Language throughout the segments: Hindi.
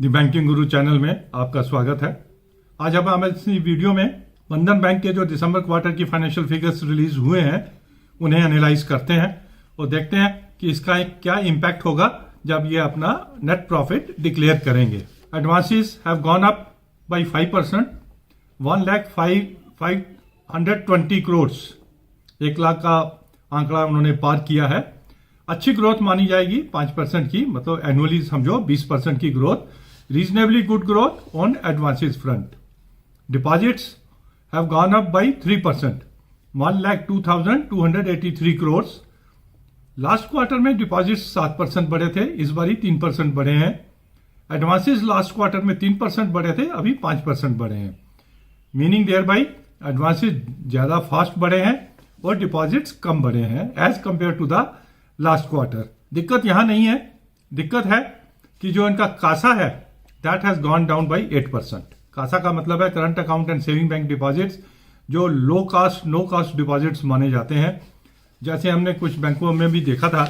द बैंकिंग गुरु चैनल में आपका स्वागत है। आज हम इस वीडियो में बंधन बैंक के जो दिसंबर क्वार्टर की फाइनेंशियल फिगर्स रिलीज हुए हैं उन्हें एनालाइज करते हैं और देखते हैं कि इसका क्या इम्पैक्ट होगा जब ये अपना नेट प्रॉफिट डिक्लेयर करेंगे। Advances have gone up by 5%, 1,05,520 crore, 1 lakh का आंकड़ा उन्होंने पार किया है। अच्छी ग्रोथ मानी जाएगी 5% की, मतलब एनुअली समझो 20% की growth. Reasonably good growth on advances front. Deposits have gone up by 3%, 1,02,283 crore. Last quarter में डिपॉजिट्स 7% बढ़े थे, इस बार ही 3% बढ़े हैं। एडवांसेस लास्ट क्वार्टर में 3% बढ़े थे, अभी 5% बढ़े हैं। मीनिंग देयर बाई एडवांसेस ज्यादा फास्ट बढ़े हैं और डिपॉजिट्स कम बढ़े हैं as compare to the last quarter. दिक्कत यहां नहीं है, दिक्कत है कि जो इनका कासा है that has gone down by 8%। CASA का मतलब है current account and saving bank deposits, जो low cost no cost deposits माने जाते हैं। जैसे हमने कुछ बैंकों में भी देखा था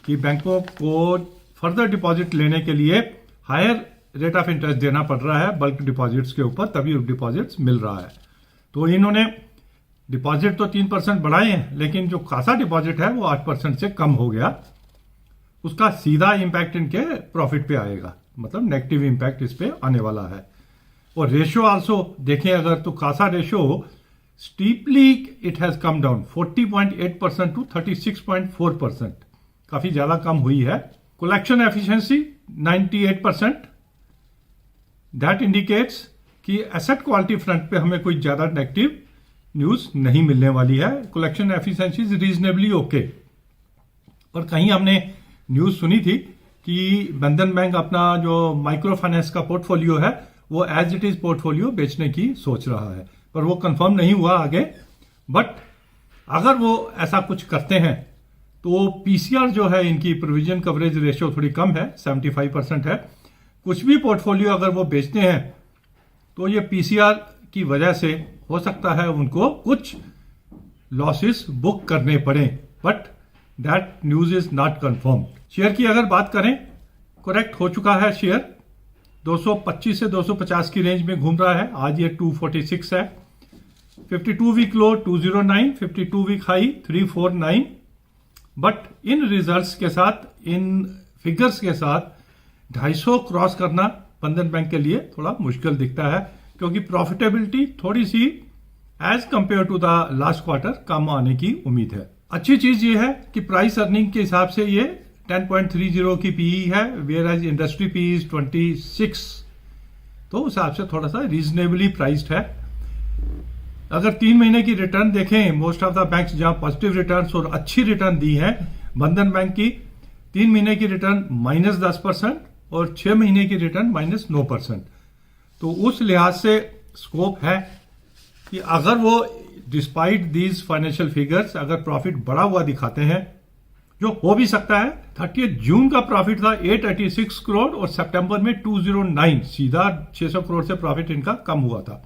कि बैंकों को फर्दर डिपॉजिट लेने के लिए हायर रेट ऑफ इंटरेस्ट देना पड़ रहा है बल्क डिपॉजिट्स के ऊपर, तभी डिपॉजिट्स मिल रहा है। तो इन्होंने डिपॉजिट तो 3% बढ़ाए हैं, लेकिन जो कासा डिपॉजिट है वो 8% से कम हो गया। उसका सीधा इंपैक्ट इनके प्रॉफिट पे आएगा, मतलब नेगेटिव इंपैक्ट इस पे आने वाला है। और रेशियो आल्सो देखें अगर, तो CASA ratio steeply it has come down 40.8% to 36.4%, काफी ज्यादा कम हुई है। कलेक्शन एफिशिएंसी 98%, दैट इंडिकेट्स कि एसेट क्वालिटी फ्रंट पे हमें कोई ज्यादा नेगेटिव न्यूज नहीं मिलने वाली है। Collection efficiency is reasonably okay. पर कहीं हमने न्यूज सुनी थी कि बंधन बैंक अपना जो माइक्रो फाइनेंस का पोर्टफोलियो है वो एज इट इज पोर्टफोलियो बेचने की सोच रहा है, पर वो कंफर्म नहीं हुआ आगे। बट अगर वो ऐसा कुछ करते हैं तो पीसीआर जो है इनकी प्रोविजन कवरेज रेशियो थोड़ी कम है, 75% है। कुछ भी पोर्टफोलियो अगर वो बेचते हैं तो ये पीसीआर की वजह से हो सकता है उनको कुछ लॉसेस बुक करने पड़े, but that news is not confirm. Share की अगर बात करें, करेक्ट हो चुका है शेयर, 225 से 250 की रेंज में घूम रहा है। आज ये 246 है। 52 week low 209, 52 week high 349। But इन रिजल्ट्स के साथ, इन फिगर्स के साथ 250 क्रॉस करना बंधन बैंक के लिए थोड़ा मुश्किल दिखता है, क्योंकि प्रॉफिटेबिलिटी थोड़ी सी as compare to the last quarter कम आने की उम्मीद है। अच्छी चीज ये है कि प्राइस अर्निंग के हिसाब से ये 10.30 की पीई है, whereas industry PE is 26, तो उस हिसाब से थोड़ा सा रीजनेबली प्राइस्ड है। अगर 3 महीने की रिटर्न देखें, मोस्ट ऑफ द बैंक्स जहां पॉजिटिव रिटर्न और अच्छी रिटर्न दी है, बंधन बैंक की 3 महीने की रिटर्न -10% और 6 महीने की रिटर्न -9%। तो उस लिहाज से स्कोप है कि अगर वो डिस्पाइट दीज फाइनेंशियल फिगर्स अगर प्रॉफिट बढ़ा हुआ दिखाते हैं, जो हो भी सकता है। 30 जून का प्रॉफिट था 886 करोड़ और सितंबर में 209, सीधा 600 करोड़ से प्रॉफिट इनका कम हुआ था।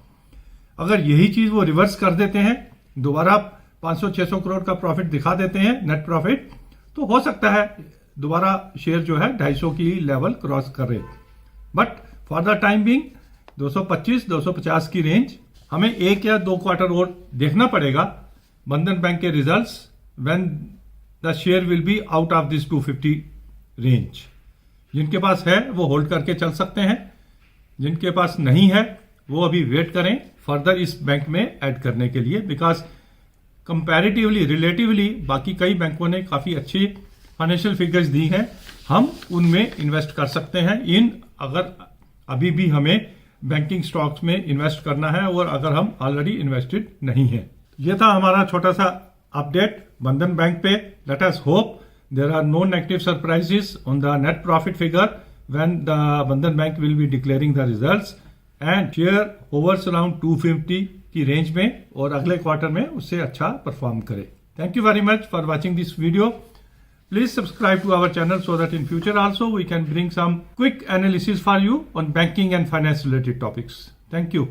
अगर यही चीज वो रिवर्स कर देते हैं, दोबारा 500-600 करोड़ का प्रॉफिट दिखा देते हैं नेट प्रॉफिट, तो हो सकता है दोबारा शेयर जो है 250 की लेवल क्रॉस करे। But for the time being 225-250 की रेंज, हमें 1 या 2 क्वार्टर और देखना पड़ेगा बंधन बैंक के results, when the share will be out of this 250 range. जिनके पास है वो होल्ड करके चल सकते हैं, जिनके पास नहीं है वो अभी वेट करें फर्दर इस बैंक में ऐड करने के लिए, बिकॉज कंपैरेटिवली रिलेटिवली बाकी कई बैंकों ने काफी अच्छी फाइनेंशियल फिगर्स दी हैं, हम उनमें इन्वेस्ट कर सकते हैं। अगर अभी भी हमें बैंकिंग स्टॉक्स में इन्वेस्ट करना है और अगर हम ऑलरेडी इन्वेस्टेड नहीं है। यह था हमारा छोटा सा अपडेट बंधन बैंक पे। Let us hope there are no negative surprises on the net profit figure when the Bandhan Bank will be declaring the results, and share hovers around 250 की रेंज में और अगले क्वार्टर में उससे अच्छा परफॉर्म करे। Thank you very much for watching this video. Please subscribe to our channel so that in future also we can bring some quick analysis for you on banking and finance related topics. Thank you.